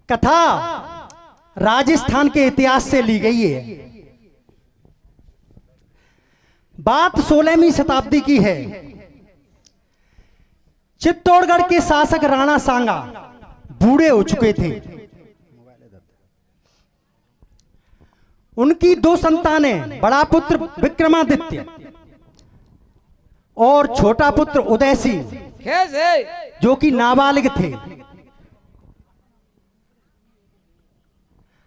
कथा राजस्थान के इतिहास से ली गई है। बात 16वीं शताब्दी की है। चित्तौड़गढ़ के शासक राणा सांगा बूढ़े हो चुके थे। उनकी 2 संतानें, बड़ा पुत्र विक्रमादित्य और छोटा पुत्र उदय सिंह, जो कि नाबालिग थे।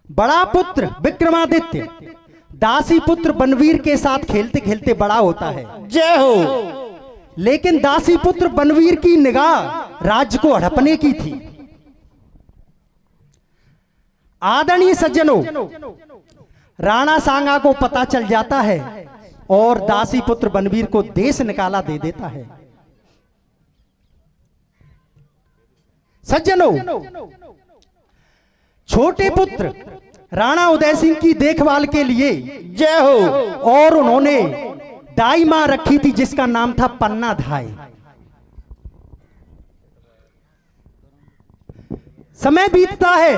बड़ा पुत्र विक्रमादित्य दासी पुत्र बनवीर के साथ खेलते खेलते बड़ा होता है। जय हो। लेकिन दासी पुत्र बनवीर की निगाह राज्य को हड़पने की थी। आदरणीय सज्जनों, राणा सांगा को पता चल जाता है और दासी पुत्र बनवीर को देश निकाला दे देता है। सज्जनों, छोटे पुत्र राणा उदय सिंह की देखभाल के लिए जय हो और उन्होंने दाई मां रखी थी जिसका नाम था पन्ना धाय। समय बीतता है।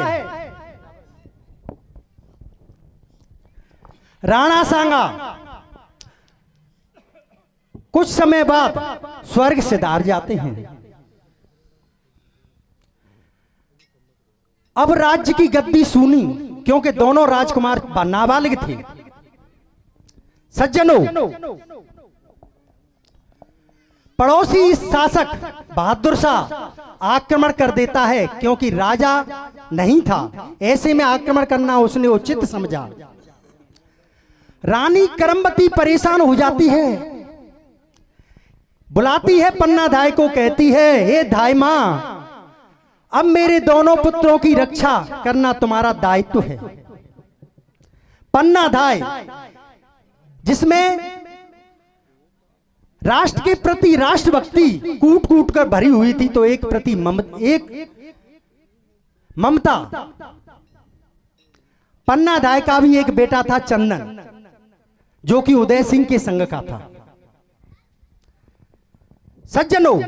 राणा सांगा कुछ समय बाद स्वर्ग सिधार जाते हैं। अब राज्य की गद्दी सूनी, क्योंकि दोनों राजकुमार नाबालिग थे। सज्जनों, पड़ोसी शासक बहादुर शाह आक्रमण कर देता है, क्योंकि राजा नहीं था। ऐसे में आक्रमण करना उसने उचित समझा। रानी करमवती परेशान हो जाती है, बुलाती है पन्ना धाय को, कहती है, हे धाय मां, अब मेरे दोनों पुत्रों की रक्षा करना तुम्हारा दायित्व है। पन्ना धाय, जिसमें राष्ट्र के प्रति राष्ट्रभक्ति कूट कूट कर भरी हुई थी, तो एक प्रति ममता। पन्ना धाय का भी एक बेटा था चंदन, जो कि उदय सिंह के संग का था। सज्जनों,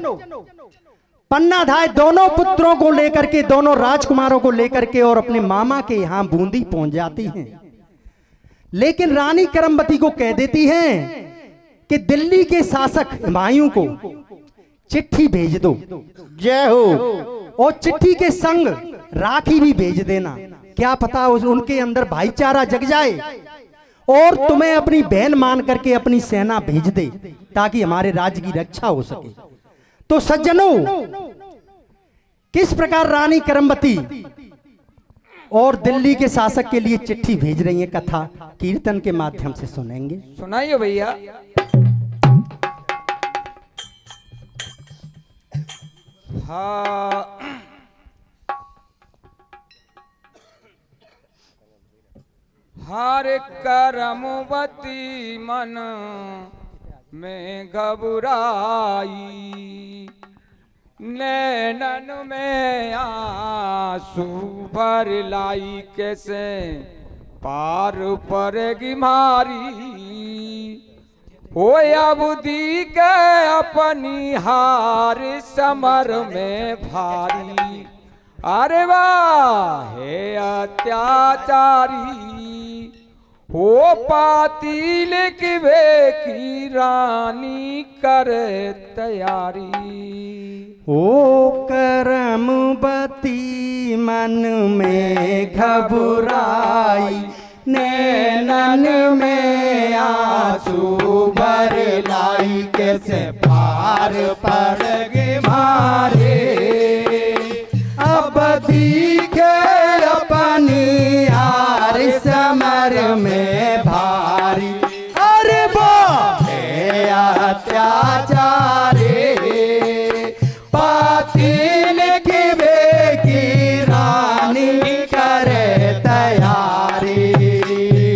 पन्ना धाय दोनों पुत्रों को लेकर के, दोनों राजकुमारों को लेकर के और अपने मामा के यहां बूंदी पहुंच जाती हैं। लेकिन रानी करमवती को कह देती हैं कि दिल्ली के शासक हुमायूं को चिट्ठी भेज दो। जय हो। और चिट्ठी के संग राखी भी भेज देना। क्या पता उनके अंदर भाईचारा जग जाए और तुम्हें अपनी बहन मान करके अपनी सेना भेज दे, ताकि हमारे राज्य की रक्षा हो सके। तो सज्जनों, किस प्रकार रानी करमवती और दिल्ली के शासक के लिए चिट्ठी भेज रही है, कथा कीर्तन के माध्यम से सुनेंगे। सुनाइए भैया। हाँ, हर करमवती मन में घबराई, नैनन में आंसू भर लाई, कैसे पार पड़ेगी मारी। हो अवधि के अपनी हार समर में भारी, अरे वाह हे अत्याचारी। हो पातिल की रानी करे तैयारी। ओ करमवती मन में घबराई, नैनन में आंसू भर लाई, कैसे पार पड़ेगी मारे। अब दिखे अपनी हार समर में भारी, अरे वाह हे अत्याचारी। पातिल की रानी करे तैयारी।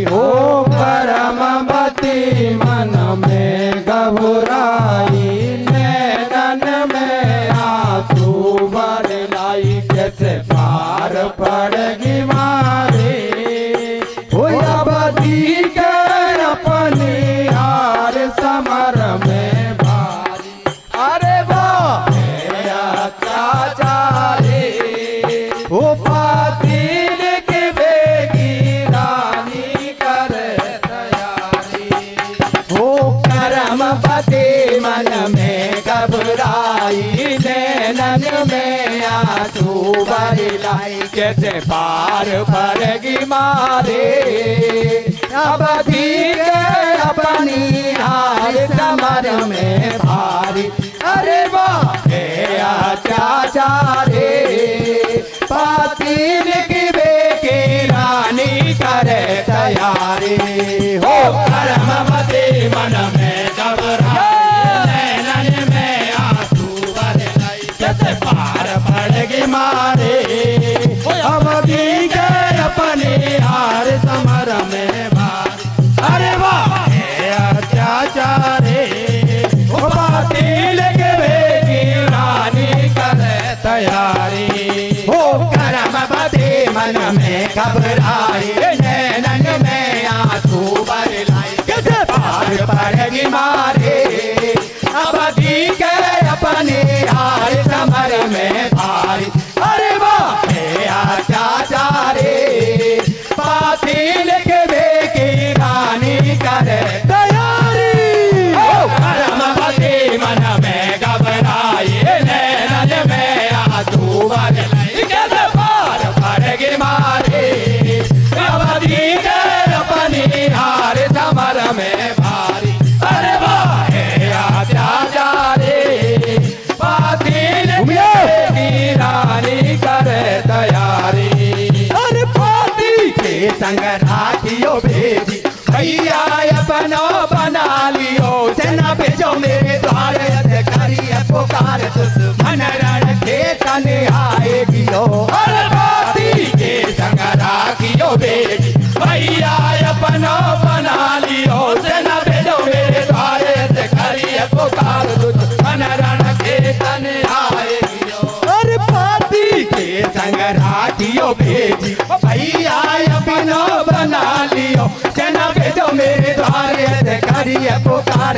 हो करमवती मन में घबराई, नैनन में आंसू भर लाई, कैसे पार पड़ेगी मारे। हो अवधि के अपनी हार समर में भारी, अरे वाह हे अत्याचारी। हो पाती लिखवे की रानी करे तैयारी। हो कर्मवती मन में घबराई, नैनन में आंसू भर लाई, कैसे पार पड़ेगी मारे अब ठीक अपनी हार समर में भारी। अरे वाह हे अत्याचारे, पाती लिखवे की रानी करे तैयारी। हो कर्मवती मन में घबराई, नैनन में आंसू भर लाई, कैसे पार पड़ेगी मारे अब ठीक अपने हार समर में भार। अरे वाह हे अत्याचारे, हो पाती लिखवे की रानी करे तैयारी। हो कर्मवती मन में घबराई, नैनन में आंसू भर लाई, कैसे पार पड़ेगी मारे अब ठीक अपने हार समर में भारी। अरे वाह हे अत्याचारे, पाती लिखवे की रानी करे तैयारी। हो कर्मवती मन में घबराई, नैनन में आंसू भर लाई, कैसे पार पड़ेगी मारे अब ठीक अपनी हार समर में भारी। अरे वाह हे अत्याचारे, पाती लिखवे की रानी करे तैयारी। अरे पाती के संग राखियो भेजी, भैया अपनो बना लियो, सेना भेजो मेरे द्वार करिए पुकार, मन रण के तन आएगी हो। अरे पाती के संग राखियो भेजी, भैया अपनो बना लियो, सेना भेजो मेरे द्वार करिए पुकार, मन रण के तन आएगी हो। अरे पाती के संग राखियो भेजी, भैया अपनो बना लियो, सेना भेजो मेरे द्वार करिए पुकार,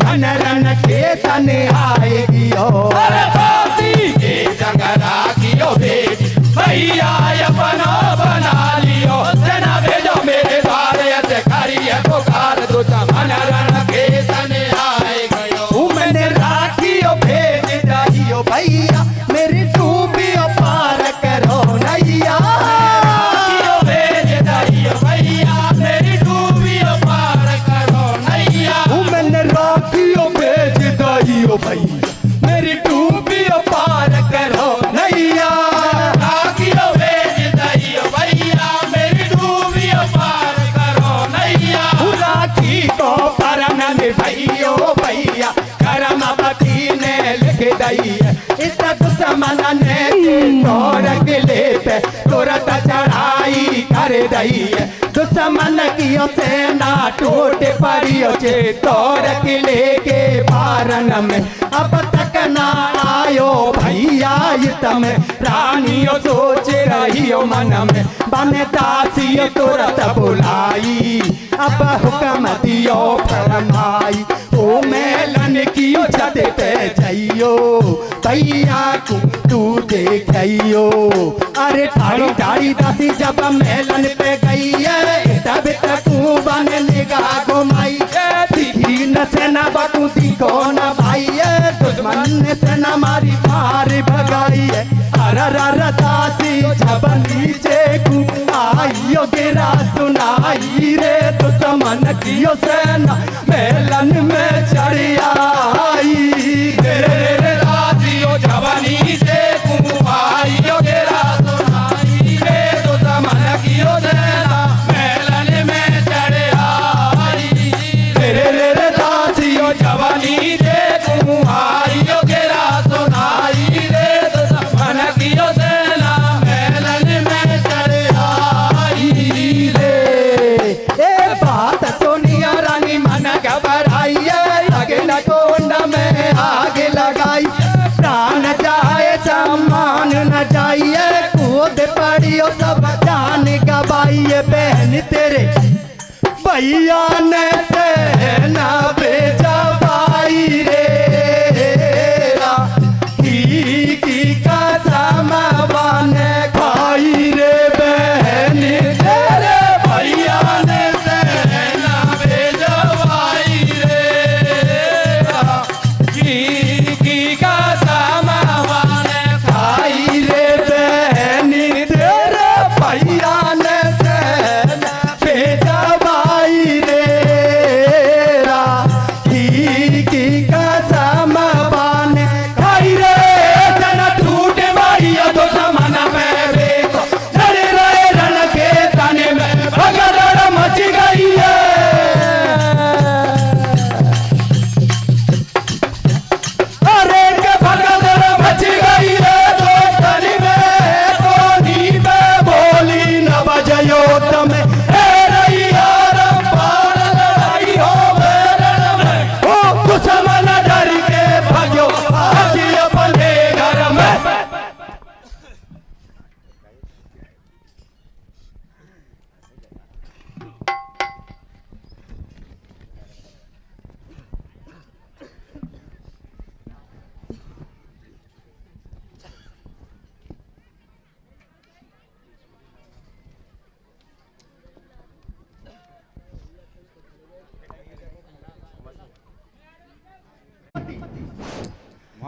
मन रण के तन आएगी हो। अरे पाती के संग राखियो भेजी, भैया अपनो बना लियो, सेना भेजो मेरे द्वार करिए पुकार, मन रण के तन आएगी हो। मैंने राखियो भेज दहियो भैया, मेरी डूबियो पार करो नैया। राखियो भेज दहियो भैया, मेरी डूबियो पार करो नैया। मैंने राखियो भेज दहियो भैया, मेरी डूबियो पार करो नैया। राखियो भेज दहियो भैया, मेरी डूबियो पार करो नैया। राखी को परन भैयो भैया, कर्मवती ने लिख दई है, इस दुश्मन ने तोड़ किले पे तुरंत चढ़ाई कर दई है। दुश्मन की सेना टूट पड़ियो चे, तोड़ किले के पारन में अब तक ना आयो भैया तम। रानियो सोच रहियो मन में, बन दासियो तुरंत बुलाई, अब हुक्म दियो फरमाई, ओ मेलन कियो छत पे जाइयो, भैया को तू देखियो। अरे ठाड़ी ठाड़ी दासी जब मेलन पे गई है, तब तक बन निगाह घुमाई, दिखी न सेना बाकू दिखो न भाई, दुश्मन ने सेना मारी मार भगाई है। अरर दासी जब नीचे को आइयो गिरा सुनाई रे, दुश्मन कियो सेना मेलन में चढ़ आई रे। दासियो जब नीचे को आइयो गिरा सुनाई रे, दुश्मन कियो सेना मेलन में चढ़ आई रे। दासियो जब नीचे को आइयो गिरा सुनाई रे, दुश्मन कियो सेना मेलन में चढ़ आई रे। ए बात सोनिया रानी मन घबराई, लगन कुंड में आग लगाई, प्राण जाए सम्मान न जाइए, कूद पड़ियो सब जान गवाइए। बहन तेरे भैया ने सेना भेजा भाई रे, की कसम बन खाई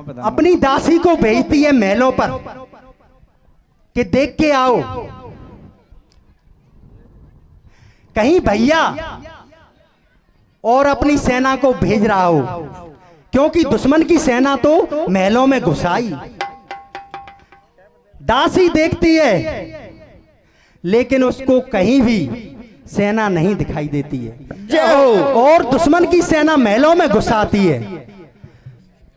अपनी दासी को भेजती है महलों पर कि देख के आओ कहीं भैया और अपनी सेना को भेज रहा हो, क्योंकि दुश्मन की सेना तो महलों में घुस आई। दासी देखती है लेकिन उसको कहीं भी सेना नहीं दिखाई देती है और दुश्मन की सेना महलों में घुस आती है।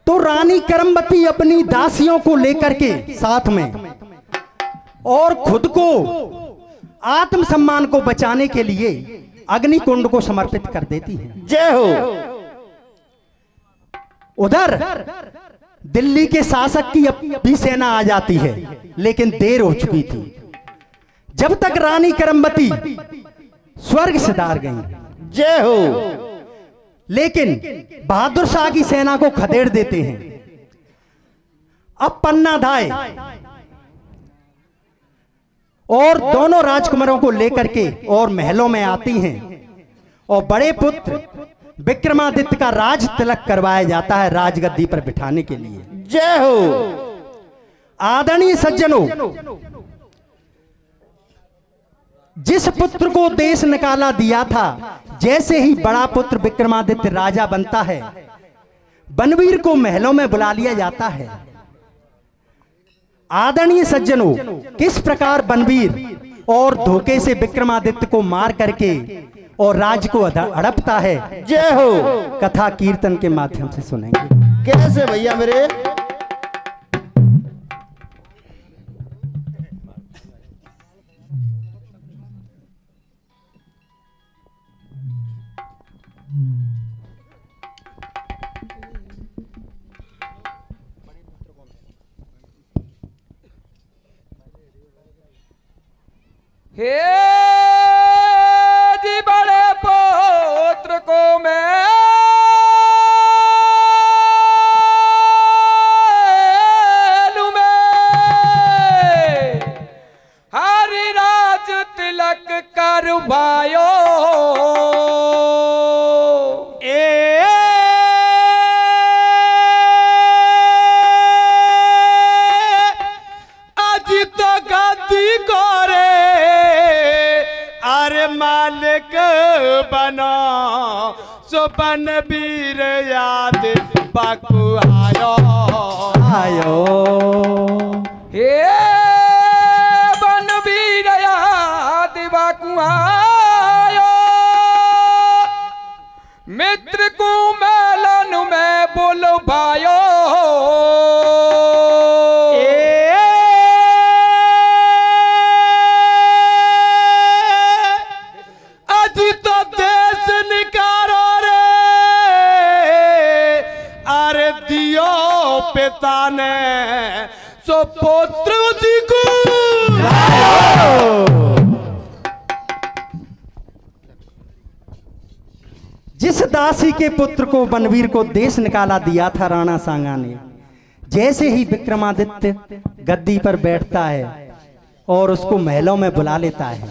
तो रानी करमवती अपनी दासियों को लेकर के साथ में और खुद को आत्मसम्मान को बचाने के लिए अग्निकुंड को समर्पित कर देती है। जय हो। उधर दिल्ली के शासक की भी सेना आ जाती है, लेकिन देर हो चुकी थी। जब तक रानी करमवती स्वर्ग सिधार गई। जय हो। लेकिन बहादुर शाह की सेना को खदेड़ देते हैं। अब पन्ना धाय और दोनों राजकुमारों को लेकर के और महलों में आती हैं और बड़े पुत्र विक्रमादित्य का राज तिलक करवाया जाता है राजगद्दी पर बिठाने के लिए। जय हो। आदरणीय सज्जनों, जिस पुत्र को देश निकाला दिया था, जैसे ही बड़ा पुत्र विक्रमादित्य राजा बनता है, बनवीर को महलों में बुला लिया जाता है। आदरणीय सज्जनों, किस प्रकार बनवीर और धोखे से विक्रमादित्य को मार करके और राज को हड़पता है, जय हो। कथा कीर्तन के माध्यम से सुनेंगे। कैसे भैया मेरे? हे जी बड़े पुत्र को मैं हरिराज तिलक करवायो। आज तो गद्दी करे अरे मालिक बना सो बनवीर याद बाकू आयो आयो। हे बनवीर याद बाकू आयो। मित्र को मेलन में बोलो भायो। पिता ने सो पुत्र जी को जिस दासी के पुत्र को बनवीर को देश निकाला दिया था राणा सांगा ने, जैसे ही विक्रमादित्य गद्दी पर बैठता है और उसको महलों में बुला लेता है।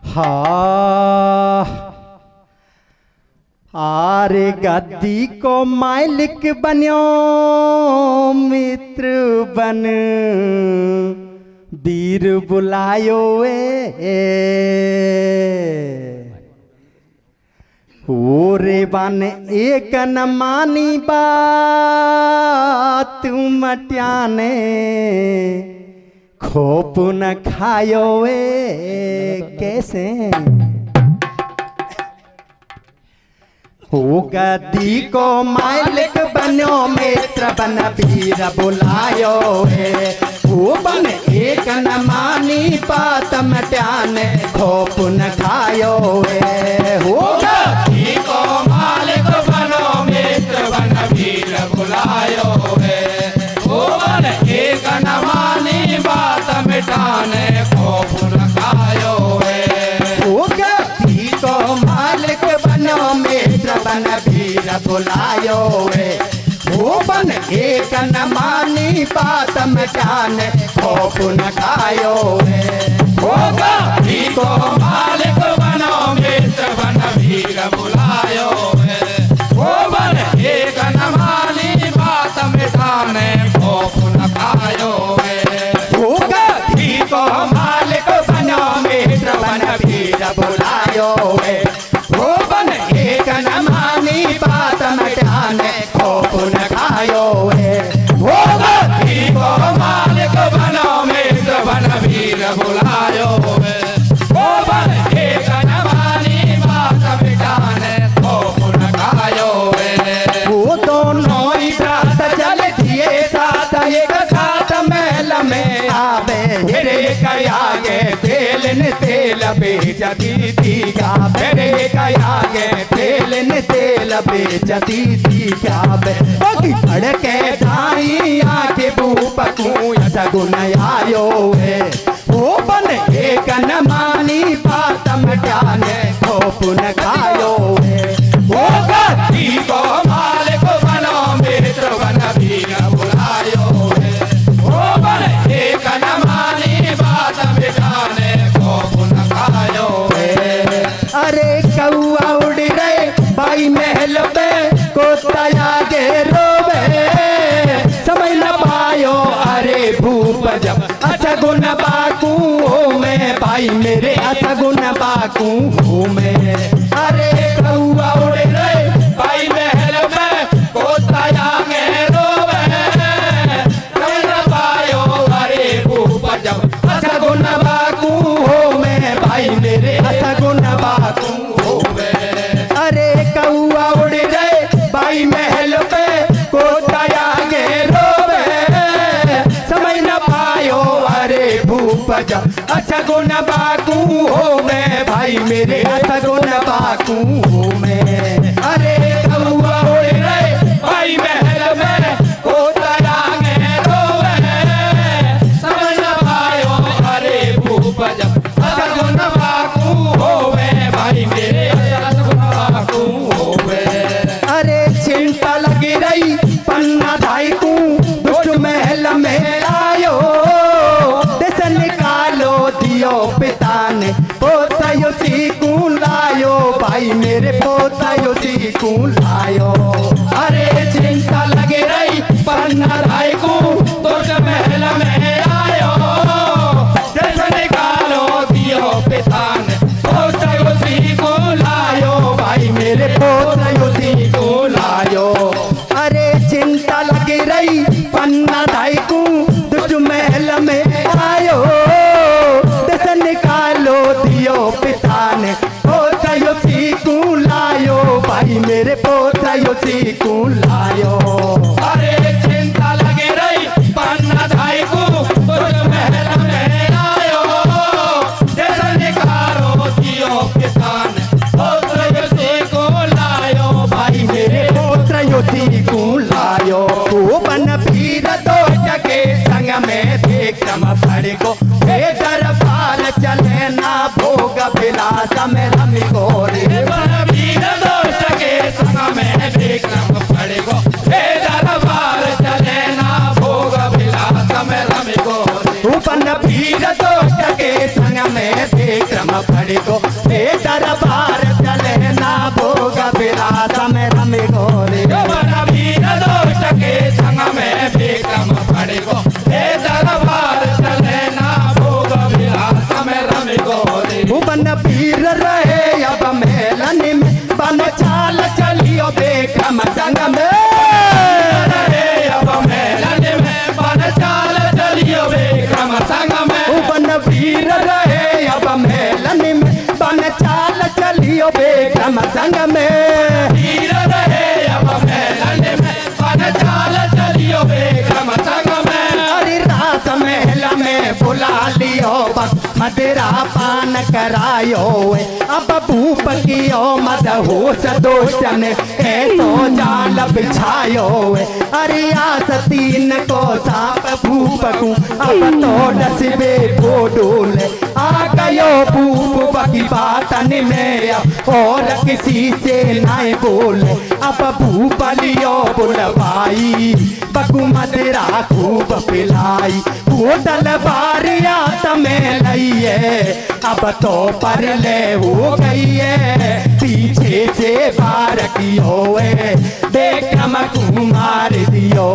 हाँ, आरे गद्दी को मालिक बन्यो मित्र बन वीर बुलायो रे बन एक न मानी बात मट्याने खोप न खायो कैसे हो गद्दी को मालिक बनो मित्र बन वीर बुलायो वो बन एक न मानी बात मट्याने खोप न खायो हो गद्दी को मालिक बनो मित्र बन वीर बुलायो वो बन एक न मानी बात मिटाने खोप न खायो हो गद्दी को मालिक बनो मित्र बन वीर बुलायो वो बन एक न मानी बात मचाने खोप न खायो हो गद्दी को मालिक बनो मित्र बन वीर बुलायो वो बन एक न बुलायो है। भुवन एक न मानी बात मटाने खौफ न खायो है। धरती को मालिक बनो मित्र बन वीर बुलायो है। भुवन एक न मानी बात मिटाने खौफ न खायो है। वो दोनों ही रात चल दिए साथ एक साथ महल में आवे। फिर आगे तेल न तेल बेचती थी क्या। फिर आगे तेल न तेल बेचती थी क्या। बाकी फड़के धाई आके बूपकू सगुन आयो है। वो बन एक न मानी बात मटाने खौफ न खायो है। वो धरती को मालिक बनो मित्र बन वीर बुलायो है। भुवन एक न मानी बात मिटाने खौफ न खायो है। अरे कौआ उड़ रहे भाई महल में कोता आगे रोवे। समझ न पायो अरे भूप जब असगुन बाकू हो मैं भाई मेरे असगुन बाकू हो मैं। अरे कौआ उड़ रहे भाई महल में कोता आगे रोवे। समझ न पायो अरे भूप जब असगुन बाकू हो मैं भाई मेरे असगुन बाकू हो मैं। अरे कौआ उड़ रहे भाई महल पे कोता आगे रोवे। समझ न पायो अरे भूप जब असगुन बाकू हो मैं भाई मेरे असगुन बाकू हो मैं। अरे कौआ उड़ रहे भाई महल में कोता आगे रोवे। समझ न पायो अरे भूप जब असगुन बाकू होवे। भाई मेरे असगुन बाकू होवे। अरे चिंता लगी रही पन्ना धाई को दुष्ट महल में आयो। दिस निकालो दियो पिता ने पोता यो सीकू लायो। भाई मेरे पोता यो सीकू लायो। अरे चिंता लगी रही पन्ना धाई को दुष्ट महल में आयो। जैसे निकालो दियो पिता ने पोता उसी को लायो। भाई मेरे पोता यो सीकू लायो। अरे चिंता लगी रही पन्ना धाई को दुष्ट महल में आयो। दस निकालो दियो पिता ने पोता यो सीकू लायो। भाई मेरे पोता यो सीकू लायो। अरे चिंता लगे रही पन्ना धाई को दुष्ट महल में आयो। जैसे निकालो दियो पिता ने पोता उसी को लायो। भाई मेरे पोता यो सीकू लायो। वो बन पीर दो जगे संग में विक्रम पड़ को। हे दरबार चले ना भोग विलास में रमी गोरी। वीर दोष के संग में विक्रम पड़ गो। हे दरबार चले ना भोग विलास में रमी गोरी। उपन पीर दो जगे संग में विक्रम पड़ को। हे दरबार चले ना भोग विलास में रमी गोरी। वीर दोष के संग में विक्रम पड़ गो। हे दरबार चले ना भोग विलास में रमी गोरी। उपन पीर रहे अब मेलन में बन चाल चलियो विक्रम संग में। रहे अब मेलन में बन चाल चलियो विक्रम संग में। उपन वीर रहे अब मेलन में बन चाल चलियो विक्रम संग में। वीर रहे अब मेलन में बन चाल चलियो विक्रम संग में। अरे रास महल में बुला लियो बस मदिरा पान करायो। अब भूप कियो मद होश दोषन ऐसो जाल बिछायो। अरे आस तीन को सांप भूप को अब तो डसबे को डोले। आ गयो भूप बकी बातन में और किसी से नहीं बोले। अब भूप लियो बुलवाई बकु मदिरा खूब पिलाई। वो तलवारिया तमें लइए अब तो पर ले हो गई है पीछे से बार की होए बेक्रम कुमार दियो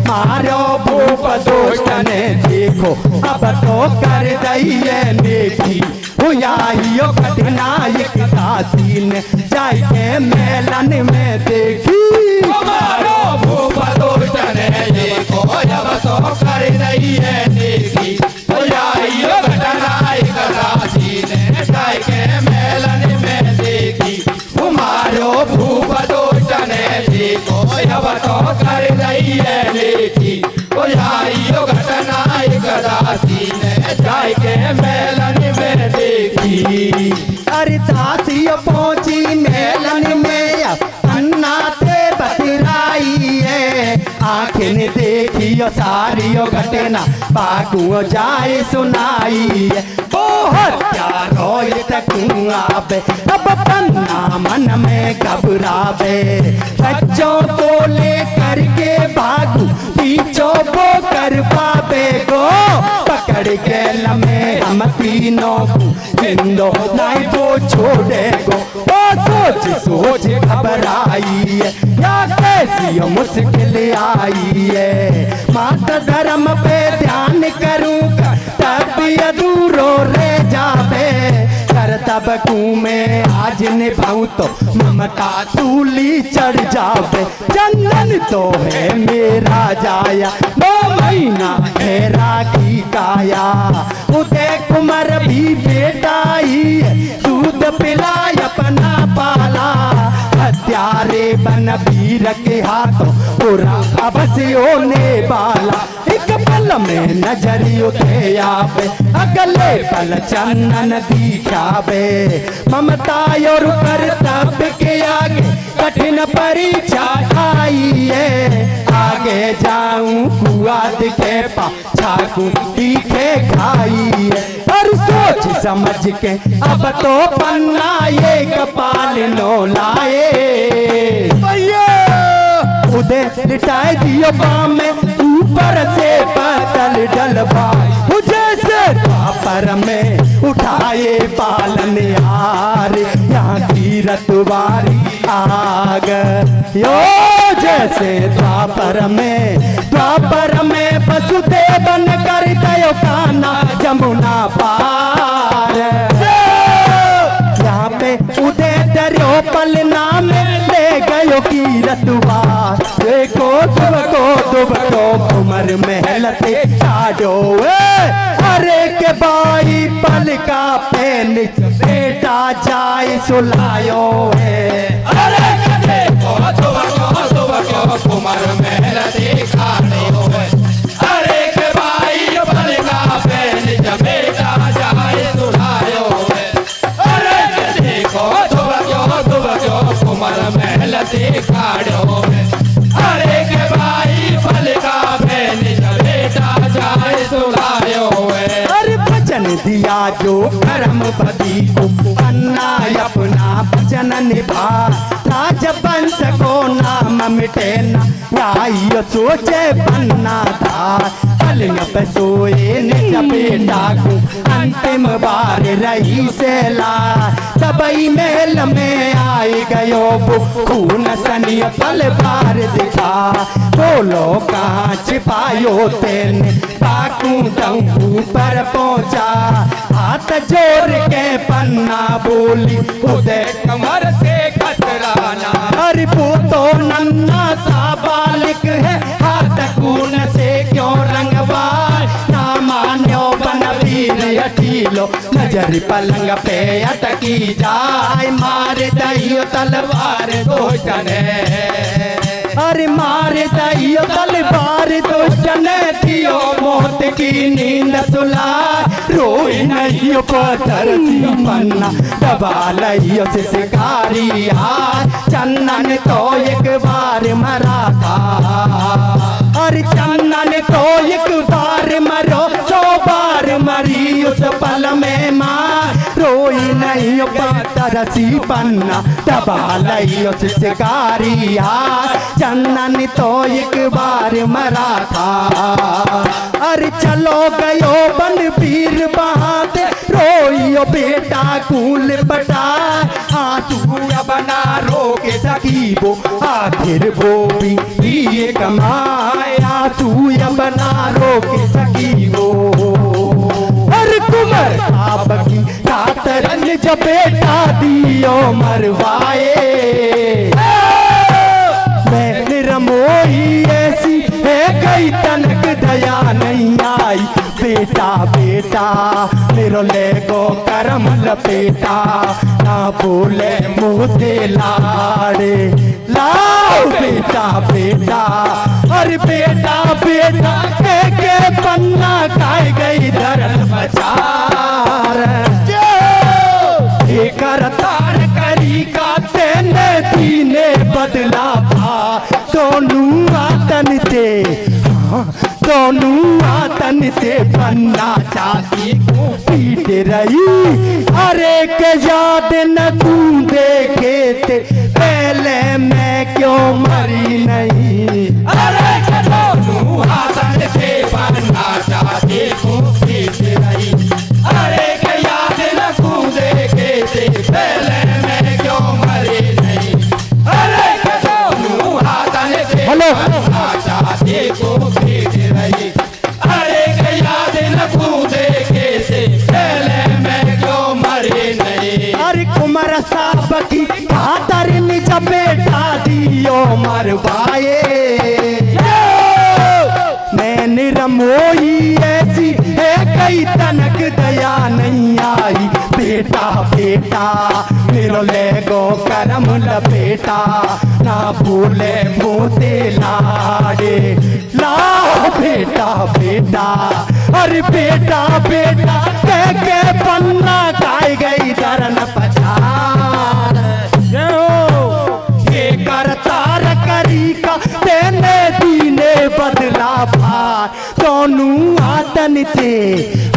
मारो भूप दोस्त ने देखो अब तो कर दइए नेकी हुआइयो घटनायक दासी ने जाके मेलन में देखी मारो भूप दोस्त ने देखो अब तो कर रही है नेकी हुआइयो घटनायक दासी ने जाके मेलन में देखी मारो भूप दोस्त ने देखो अब तो कर रही है नेकी हुआइयो घटनायक दासी ने जाके मेलन में देखी। अरे दासी पहुंची मेलन में अन्ना थे बतराई है आखिर देखियो सारियो घटना बागुओ जाए सुनाई है बहुत प्यारो तकुआबे अब पन्ना मन में घबरावे बच्चों को ले करके भागू पीछो वो कर पावे गो पकड़ के लमे हम तीनों को जिंदो नहीं वो छोड़े गो ओ सोच सोच घबराई है या कैसी मुश्किल आई है माता धर्म पे ध्यान करूँगा तब अधूरो रह जावे कर तब में आज निभाऊं तो ममता सूली चढ़ जावे चंदन तो है मेरा जाया 2 महीना है राखी काया उदय कुमार भी बेटा ही दूध पिलाय अपना पाला हत्यारे बन वीर के हाथों पूरा अब से होने वाला एक पल में नजरी उठे आवे अगले पल चंदन दिखावे ममता और कर्तव्य के आगे कठिन परीक्षा आई है आगे जाऊं कुआ दिखे पाछाकू तीखे खाई है और सोच समझ के अब तो पन्ना ये कपाल नो लाए उदय लिटाए दियो बाम में ऊपर से पतल डलवाए मुझे से पर में उठाए पालन यार यहाँ की रतवारी आग यो जैसे द्वापर में वसुदेवन कर गयो कान्हा जमुना पार यहाँ पे उदय दरियो पल नाम ले गयो की रतवार देखो दुबको उमर महलते काटो अरे के बाई पल का पेन बेटा जाए सुलायो अरे देखो दुबको उमर महलते काटो अरे के भाई पल का पेन बेटा जाए सुलायो अरे देखो दुबको उमर महलते काटो अरे के भाई पल का पेन बेटा जाए सुलायो अरे वचन दिया जो कर्म पति को अन्ना अपना वचन निभा राजवंश को नाम मिटे ना आइयो सोचे बनना था पलंग पे सोए निज बेटा को अंतिम बार रही से ला सबई मेल में आए गयो वो खून सनी तलवार दिखा बोलो कहाँ छिपायो तेने पाकू डंगू पर पहुंचा हाथ जोड़ के पन्ना बोली उदय कमर से खतराना अरे वो तो नन्ना सा बालिक है हाथ खून से क्यों रंगवार ना मान्यो बन वीर अठीलो नजर पलंग पे अटकी जाए मार दइयो तलवार दोस्तने अरे मार दइयो तलवार दोस्तने दियो मौत की नींद सुला रोई नहीं पत्थर पन्ना दबा लियो से शिकारी हार चंदन तो एक बार मरा था और चंदन तो एक बार मरो 100 बार मरी उस पल में मार रोई नहीं तरसी पन्ना दबा लई उस शिकारिया चंदन तो एक बार मरा था। अरे चलो गयो बनवीर बहाते रोइयो बेटा कूल बटा आंसू बना रोके सकी वो आखिर वो भी ये कमाए आंसू बना रोके सकी वो। और कुमर आप की कातरन जब बेटा दियो मरवाए मैं निरमोई ऐसी है गई तनक दया नहीं आई बेटा बेटा मेरो ले गो करम लपेटा ना बोले मुँह से लाड़े लाओ बेटा बेटा। अरे बेटा बेटा के पन्ना खाए गई धरन बचार करतार करी का तेने दीने बदला था दोनों आतन से दोनों आतन से पन्ना चाची को पीट रही। अरे के याद न तू देखे थे पहले मैं क्यों मरी नहीं। अरे के दोनों आतन से पन्ना चाची को पीट रही। अरे के याद न तू देखे थे पहले मैं क्यों मरी नहीं। अरे के दोनों आतन से पन्ना चाची को पीट रही। अरे के याद न तू देखे थे पहले मैं क्यों मरी नहीं। अरे कुमार साहब की खातर निज बेटा दियो मरवाए मैं निरमोई ऐसी है कई तनक दया नहीं आई बेटा बेटा मेरो ले गो करम लपेटा ना भूले मुँह से लाड़े लाओ बेटा बेटा। अरे बेटा बेटा के पन्ना खाई गई धरन पछाड़ ये करतार करी का तेने दीने बदला भार दोनों आतन से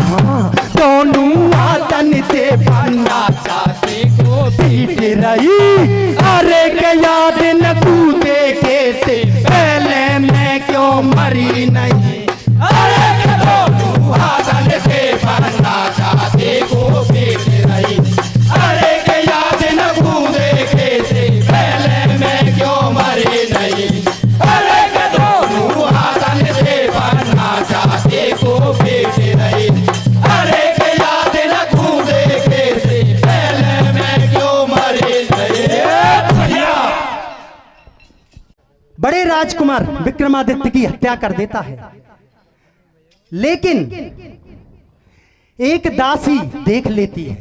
हाँ दोनों आतन से पन्ना चाची को पीट रही। अरे के याद न तू देखे से पहले मैं क्यों मरी नहीं। अरे के दोनों आतन से पन्ना चाची को पीट रही। अरे के याद न तू देखे से पहले मैं क्यों मरी नहीं। अरे के दोनों आतन से पन्ना चाची को पीट रही। अरे के याद न तू देखे से पहले मैं क्यों मरी नहीं। बड़े राजकुमार विक्रमादित्य की हत्या कर देता है लेकिन एक दासी देख लेती है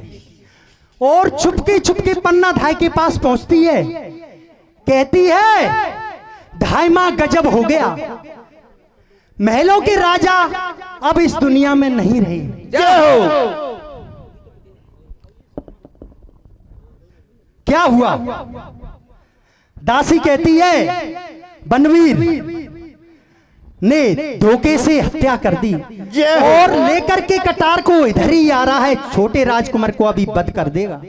और छुपके छुपके पन्ना धाई के पास पहुंचती है कहती है धाई मां गजब हो गया महलों के राजा अब इस दुनिया में नहीं रहे। जय हो। क्या हुआ दासी कहती है बनवीर ने धोखे से हत्या कर दी और लेकर के कटार को इधर ही आ रहा है छोटे राजकुमार को अभी बद कर देगा।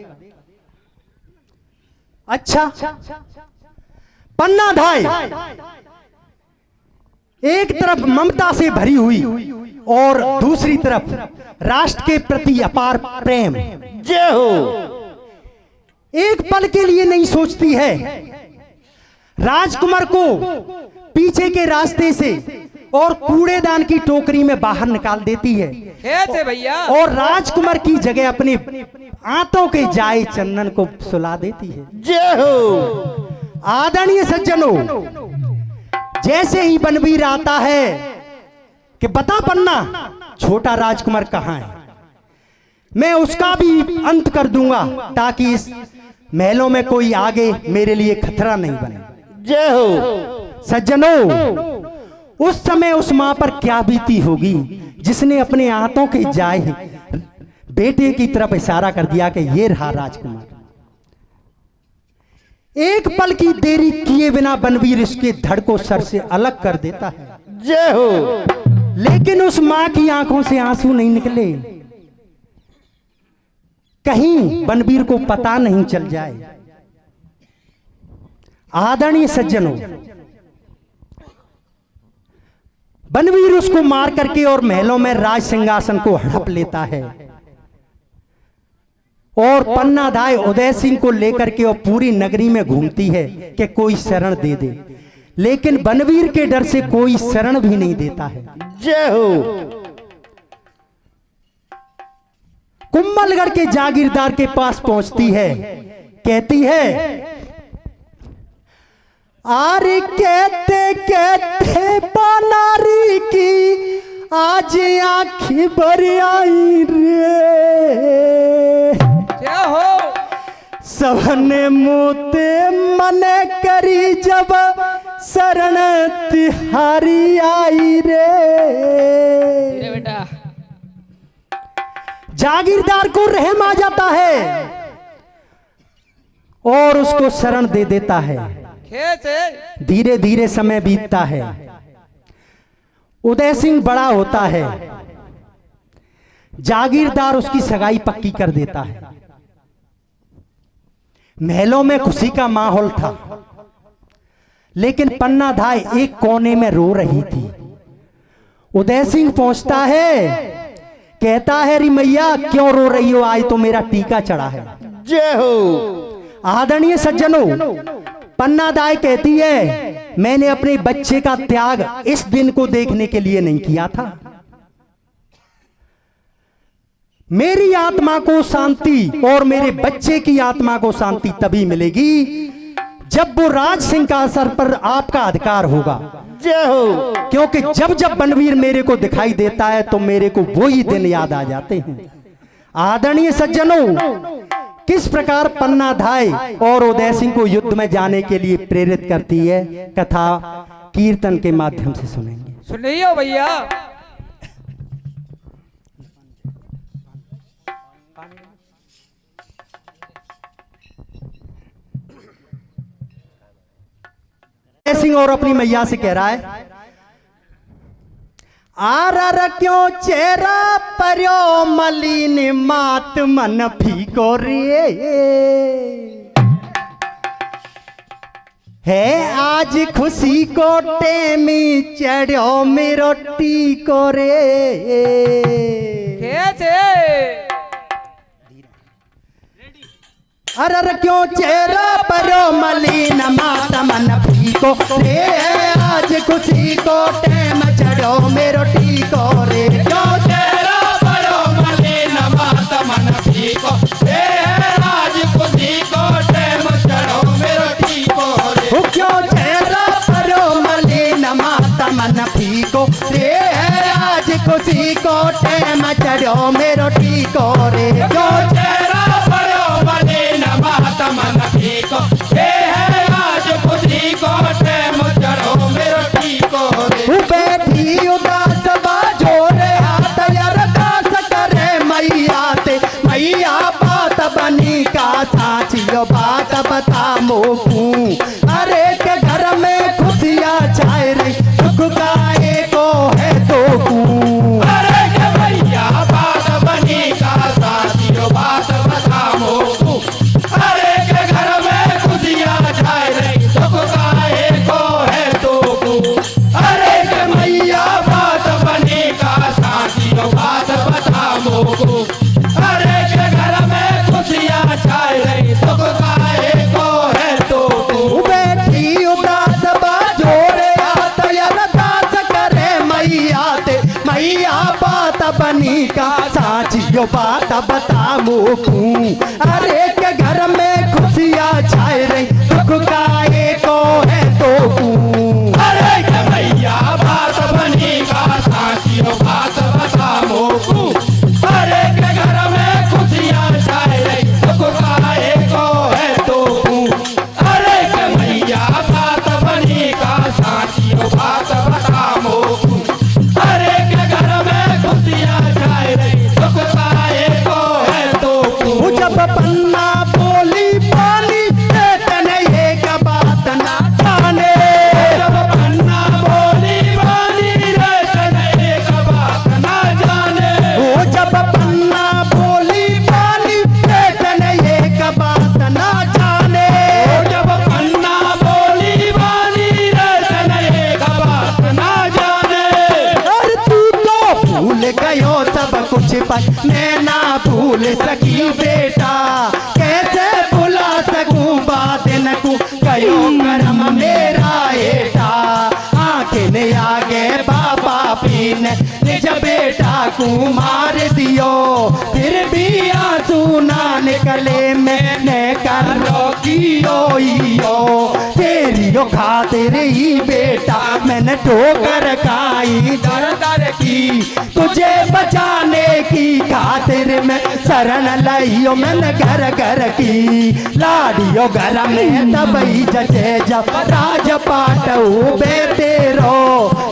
अच्छा पन्ना धाई एक तरफ ममता से भरी हुई और दूसरी तरफ राष्ट्र के प्रति अपार प्रेम। जय हो। एक पल के लिए नहीं सोचती है राजकुमार को पीछे के रास्ते से और कूड़ेदान की टोकरी में बाहर निकाल देती है कैसे भैया। और राजकुमार की जगह अपने आंतों के जाए चंदन को सुला देती है। जय हो। आदरणीय सज्जनों जैसे ही बनवीर आता है कि बता पन्ना छोटा राजकुमार कहां है मैं उसका भी अंत कर दूंगा ताकि इस महलों में कोई आगे मेरे लिए खतरा नहीं बने। जय हो। सज्जनों उस समय उस मां पर क्या बीती होगी जिसने अपने हाथों के जाए बेटे की तरफ इशारा कर दिया कि ये रहा राजकुमार। एक पल की देरी किए बिना बनवीर इसके धड़ को सर से अलग कर देता है। जय हो। लेकिन उस मां की आंखों से आंसू नहीं निकले। कहीं बनवीर को पता नहीं चल जाए। आदरणीय सज्जनों, बनवीर उसको मार करके और महलों में राज सिंहासन को हड़प लेता है और पन्नाधाय उदय सिंह को लेकर के और पूरी नगरी में घूमती है कि कोई शरण दे दे, लेकिन बनवीर के डर से कोई शरण भी नहीं देता है। जय हो। कुंभलगढ़ के जागीरदार के पास पहुंचती है, कहती है आरे कहते कहते पानारी की आज आंखें भर आई रे, क्या हो सबने मोते मने करी जब शरण तिहारी आई रे। बेटा जागीरदार को रहम आ जाता है और उसको शरण दे देता है। खेत है। धीरे धीरे समय बीतता है, उदय सिंह बड़ा होता है, जागीरदार उसकी सगाई पक्की कर देता है। महलों में खुशी का माहौल था, लेकिन पन्नाधाय एक कोने में रो रही थी। उदय सिंह पहुंचता है, कहता है री मैया क्यों रो रही हो, आज तो मेरा टीका चढ़ा है। जय हो। आदरणीय सज्जनों, पन्नाधाय कहती है मैंने अपने बच्चे का त्याग इस दिन को देखने के लिए नहीं किया था। मेरी आत्मा को शांति और मेरे बच्चे की आत्मा को शांति तभी मिलेगी जब वो राज सिंहासन पर आपका अधिकार होगा। जय हो। क्योंकि जब जब बनवीर मेरे को दिखाई देता है तो मेरे को वो ही दिन याद आ जाते हैं। आदरणीय सज्जनों, किस प्रकार पन्नाधाय और उदय सिंह को युद्ध में जाने के लिए प्रेरित करती है, कथा कीर्तन के माध्यम से सुनेंगे। सुनिए भैया। उदय सिंह और अपनी मैया से कह रहा है आर क्यों चेहरा पर्यो मलिन मात मन फीको रे, है आज खुशी को टेमी चढ़ो मेरो टीको रे। खेत है। अरे क्यों चेहरा पर्यो मलिन मात मन फीको रे, आज खुशी को टेम चढ़ो मेरो टीको रे। क्यों तेरा बड़ो मलिन मात मन फीको रे, आज खुशी को टेम चढ़ो मेरो टीको रे। क्यों चेहरा पर्यो मलिन मात मन फीको रे, आज खुशी को टेम चढ़ो मेरो टीको रे। क्यों तेरा बड़ो मलिन मात मन फीको रे, आज खुशी को टेम चढ़ो मेरो टीको रे। बैठी उदास बाजोरे हाथ अरदास करे मैया ते, मैया बात बनी का साचियो बात बता मोकू। अरे के घर में खुशियाँ छाए रही, सुख गाए को है तो कू। अरे के भैया बात बनी का साथियों बात बता मोकू। अरे के घर में खुशियाँ छाए रही, सुख गाए को है तो कू। अरे के भैया बात बनी का साथियों बात बता मोकू। अरे के घर में खुशियाँ छाए रही, सुख गाए को है तो कू। बैठी उदास बाजोरे हाथ अरदास करे मैया ते, मैया बात बनी का साचियो बात बता मोकू। अरे के घर में खुशियाँ छाए रही, सुख गाए को है तो कू। अरे के भैया बात बनी का साथियों बात बता मोकू। अरे के घर में खुशियाँ छाए रही, सुख गाए को है तो कू। अरे के भैया बात बनी का साथियों बात बता मोकू। अरे के घर में खुशियाँ छाए रही, सुख गाए को है तो कू। जब पन्ना बोली पानी देते सब कुछ पर मैं ना भूल सकी बेटा, कैसे भुला सकूं बादन को कयो करम मेरा एटा। आंखें ने आगे बाबा पीने निज बेटा को मार दियो, फिर भी आंसू ना निकले मैंने कर रोकियो तेरी खातिर ही बेटा मैंने ठोकर खाई दर दर की, तुझे बचाने की खातिर मैं शरण लाइयो मैंने घर घर की। लाडियो घर में तबई जजे जब राजपाट बेटे रो,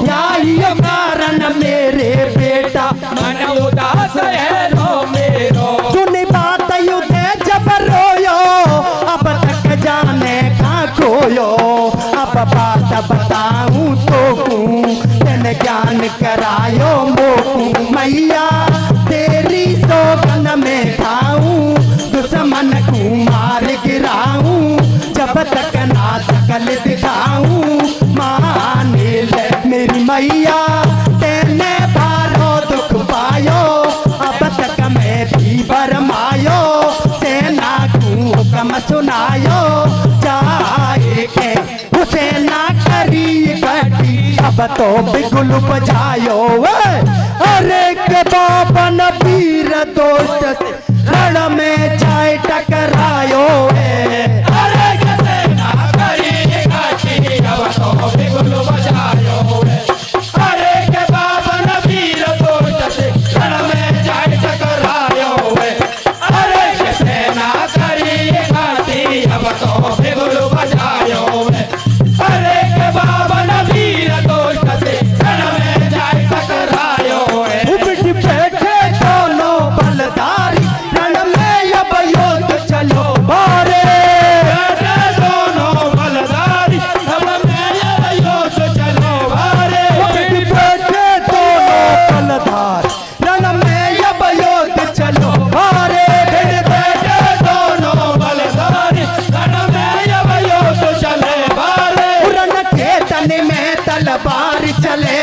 यही कारण मेरे बेटा मन उदास है रो मेरो। सुनी बात युद्धे जब रोयो, अब तक जाने का खोयो, अब बात बताऊं तो तेने ज्ञान करायो मोकू। मैया तेरी सोगन में खाऊं, दुश्मन को मार गिराऊं, जब तक ना सकल दिखाऊं माने ले मेरी मैया। तेने भारो दुख पायो, अब तक मैं भी बरमायो, सेना को हुक्म सुनायो, जाए के उसे ना करी गटी, अब तो बिगुल बजायो। अरे के बाबन वीर दोस्त रण में जाए टकरायो। अरे कैसे ना करी घाटी, अब तो बिगुल बजायो। अरे के बाबन वीर दोस्त रण में जाए टकरायो। अरे कैसे ना करी घाटी, अब तो बिगुल बजायो। अरे के बाबन वीर दोस्त रण में जाए टकरायो। उमड़ बैठे दोनों बलदारी, रण में अब युद्ध चलो बारे। दोनों बलदारी अब मैं युद्ध चलो बारे। उमड़ बैठे दोनों बलदार, रण में अब युद्ध चलो बारे। बैठे दोनों बलदारी रण में अब युद्ध चले बारे। रण के तन में तलवार चले,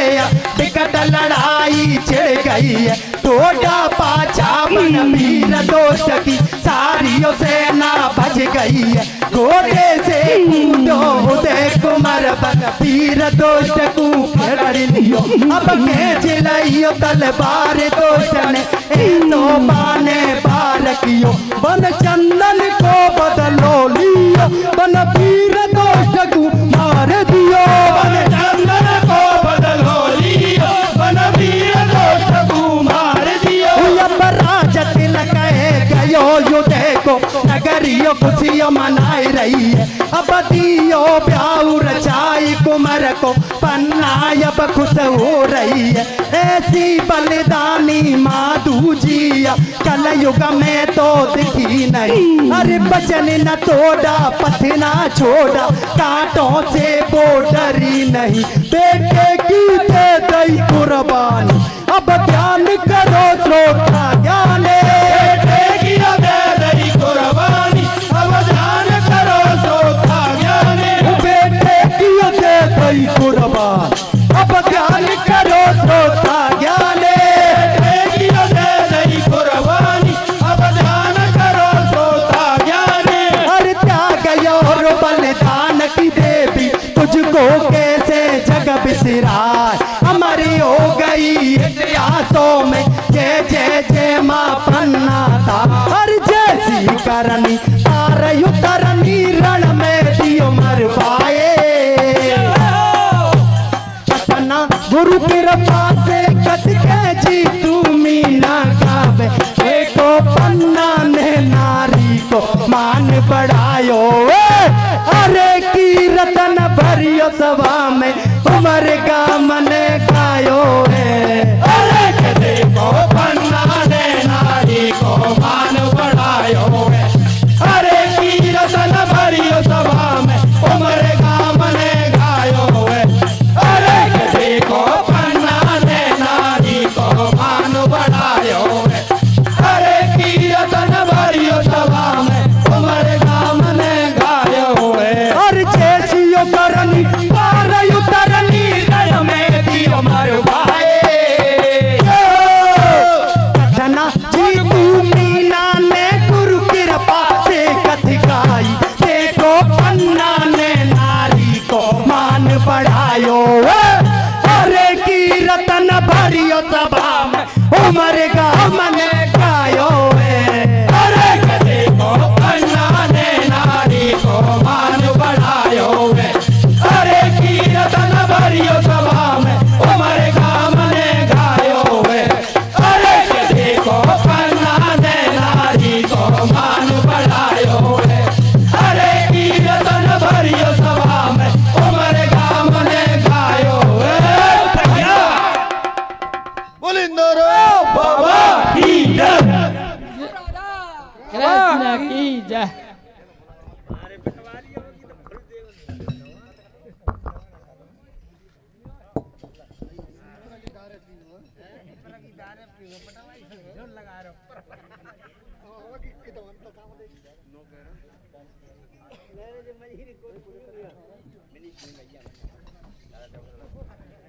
विकट लड़ाई छिड़ गई है, टोटा पाछा बन वीर दोस्त की सारियों सेना भज गई है। घोड़े से कूदो उदय कुमार बन वीर दोस्त को पकड़ लियो, अब खेच लियो तलवार दोस्त ने तो बाने बार कियो, बन चंदन को बदलो लियो, बन वीर दोस्त को मार दियो। बन चंदन को बदलो लियो, बन वीर दोस्त को मार दियो। राज तिलक गयो युद्धे को, नगरियो खुशियों मनाई रही है, अब दियो ब्याऊ रचाई कुमार को, पन्ना अब खुश हो रही है। ऐसी बलिदानी माधु जी कल युग में तो दिखी नहीं, अरे बचन न तोड़ा पथ ना छोड़ा, कांटों से वो डरी नहीं, बेटे की दे दई कुर्बानी, अब ध्यान करो श्रोता ज्ञाने। बेटे की दे दई कुर्बानी, अब ध्यान करो श्रोता ज्ञाने। बेटे की दे दई कुर्बानी, अब ध्यान करो श्रोता ज्ञाने। बेटे की दे दई कुर्बानी, अब ध्यान करो श्रोता ज्ञाने। हर त्याग और बलिदान की देवी, तुझको कैसे जग बिसराए, हमारी हो गई इतिहासों में जय जय जय।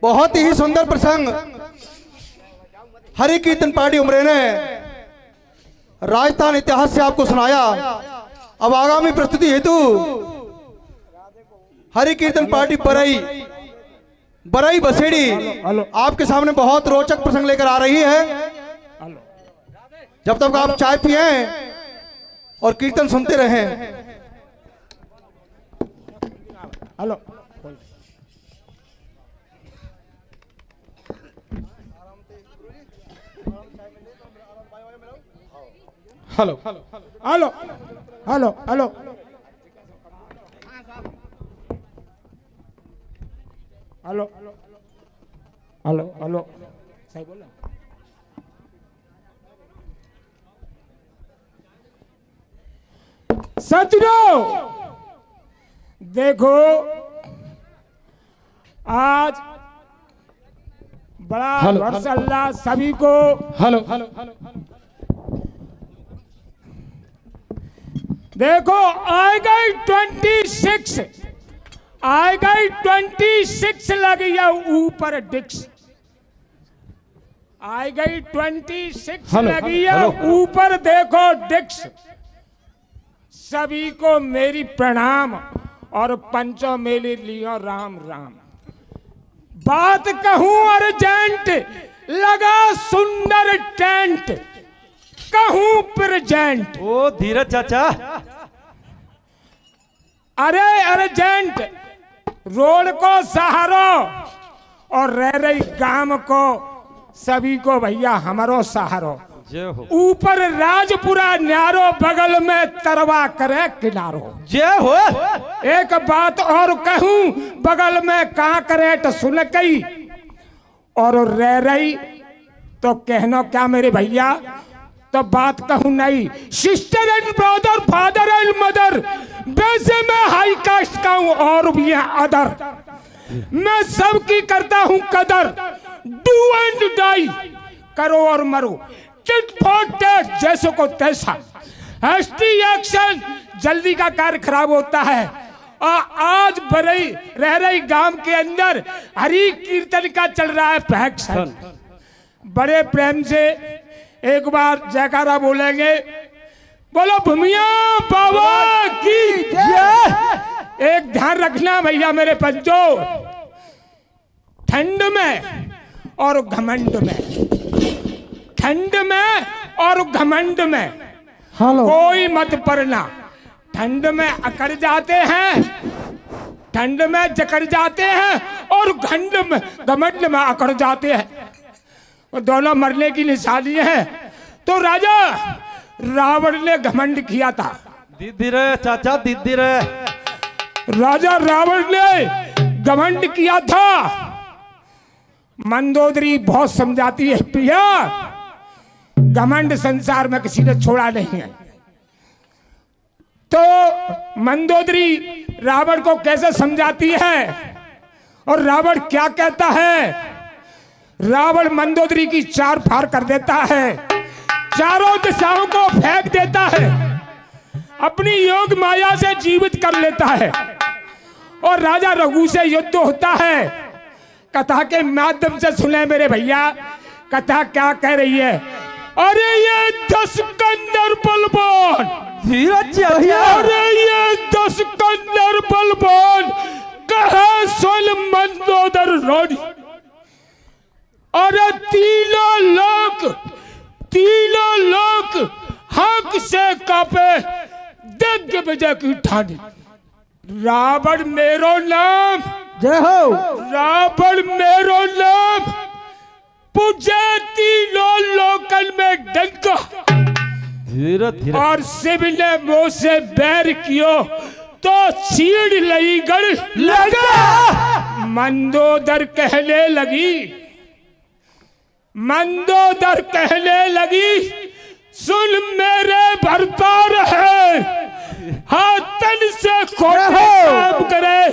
बहुत ही सुंदर प्रसंग हरि कीर्तन पार्टी उमरे ने राजस्थान इतिहास से आपको सुनाया। अब आगामी प्रस्तुति हेतु हरि कीर्तन पार्टी बरई बसेड़ी आपके सामने बहुत रोचक प्रसंग लेकर आ रही है। जब तक आप चाय पिए और कीर्तन सुनते रहें। Hello hello hello hello hello hello hello hello सही बोला। सज्जनों देखो आज बड़ा वर्ष अल्लाह सभी को हेलो हेलो हेलो देखो आएगा 26 आएगा 26 लग गया ऊपर डिक्स आएगा 26 लग गया ऊपर देखो डिक्स। सभी को मेरी प्रणाम और पंचों मेरे लियो राम राम। बात कहूं अर्जेंट लगा सुंदर टेंट कहूं प्रेजेंट। ओ धीरज चाचा। अरे अर्जेंट रोड को सहारो और रह रही गांव को सभी को भैया हमारो सहारो। ऊपर राजपुरा न्यारो बगल में तरवा करे किनारो। जय हो। एक बात और कहूं बगल में कहा करे तो सुन गई और रह रही तो कहना क्या मेरे भैया। तो बात कहूं नहीं sister and brother father and mother वैसे मैं हाई कास्ट का हूं और भी अदर। मैं सबकी करता हूं कदर। डू एंड डाई करो और मरो टिट फॉर टैट जैसे को तैसा। हैस्टी एक्शन जल्दी का कार्य खराब होता है। और आज बरई रह रही गांव के अंदर हरि कीर्तन का चल रहा है फैक्शन। बड़े प्रेम से एक बार जयकारा बोलेंगे। बोलो भूमिया बाबा की जय। एक ध्यान रखना भैया मेरे पंचो ठंड में और घमंड में ठंड में और घमंड में कोई मत पड़ना। ठंड में अकड़ जाते हैं ठंड में जकड़ जाते हैं और घमंड में अकड़ जाते हैं। दोनों मरने की निशानी है। तो राजा रावण ने घमंड किया था। दीदी रे चाचा दीदी रे। राजा रावण ने घमंड किया था। मंदोदरी बहुत समझाती है प्रिया घमंड संसार में किसी ने छोड़ा नहीं है। तो मंदोदरी रावण को कैसे समझाती है और रावण क्या कहता है। रावण मंदोदरी की चार फाड़ कर देता है। चारों दिशाओं को फेंक देता है। अपनी योग माया से जीवित कर लेता है और राजा रघु से युद्ध होता है। कथा के माध्यम से सुने मेरे भैया कथा क्या कह रही है। अरे ये 10 कंदर बलवान अरे ये 10 कंदर बलवान कहे सोल मंदोदर रानी। अरे तीनों लोग हक से कापे दिग्ग विजय की ठानी। रावण मेरो नाम जय हो। रावण मेरो नाम पूजे तीनों लोकल में डंका। धीरे धीरे और शिव ने मुंह से बैर कियो तो चीड़ लई गढ़ लगा। मंदोदर कहने लगी सुन मेरे भरतार है, हाँ तन से खोटे काम करे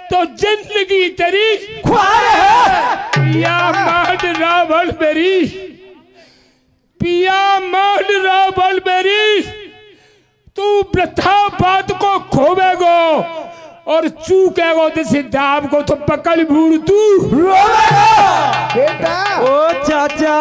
तो जिंदगी तेरी ख्वार है। पिया मान रावण मेरी, पिया मान रावण मेरी, तू वृथा बात को खोवेगो और चूकेगो जैसे दाब को तो पकड़ भूल तू रोवेगा बेटा। ओ चाचा